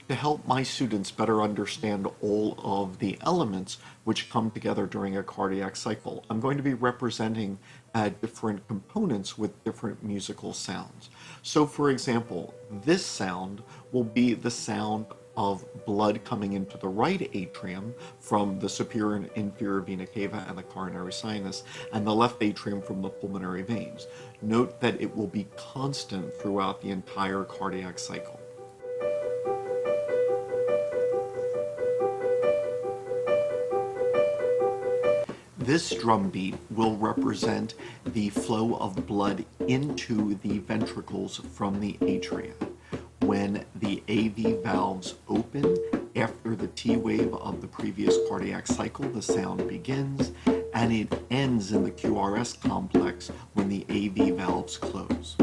To help my students better understand all of the elements which come together during a cardiac cycle, I'm going to be representing different components with different musical sounds. So for example, this sound will be the sound of blood coming into the right atrium from the superior and inferior vena cava and the coronary sinus, and the left atrium from the pulmonary veins. Note that it will be constant throughout the entire cardiac cycle. This drum beat will represent the flow of blood into the ventricles from the atria. When the AV valves open after the T wave of the previous cardiac cycle, the sound begins, and it ends in the QRS complex when the AV valves close.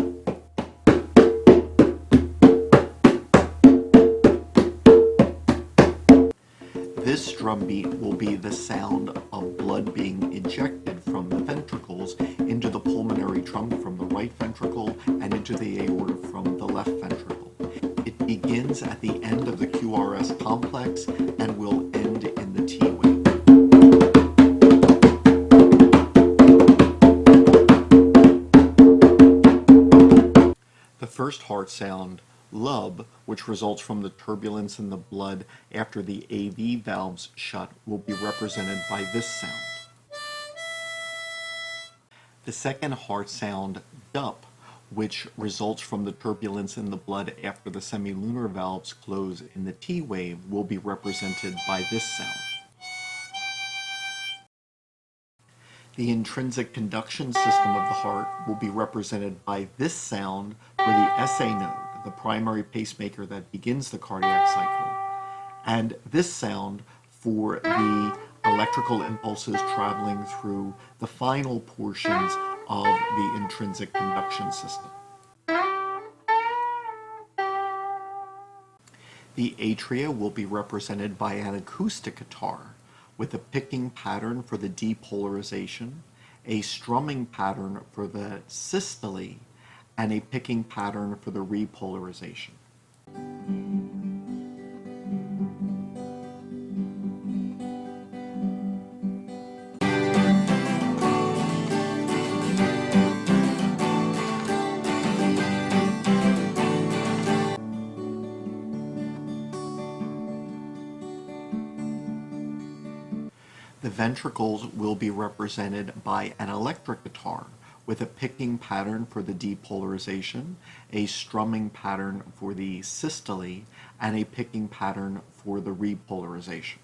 This drum beat will be the sound of blood being ejected from the ventricles into the pulmonary trunk from the right ventricle and into the aorta from the left ventricle. It begins at the end of the QRS complex and will end in the T wave. The first heart sound, lub, which results from the turbulence in the blood after the AV valves shut, will be represented by this sound. The second heart sound, dup, which results from the turbulence in the blood after the semilunar valves close in the T wave, will be represented by this sound. The intrinsic conduction system of the heart will be represented by this sound for the SA node, the primary pacemaker that begins the cardiac cycle, and this sound for the electrical impulses traveling through the final portions of the intrinsic conduction system. The atria will be represented by an acoustic guitar with a picking pattern for the depolarization, a strumming pattern for the systole, and a picking pattern for the repolarization. The ventricles will be represented by an electric guitar with a picking pattern for the depolarization, a strumming pattern for the systole, and a picking pattern for the repolarization.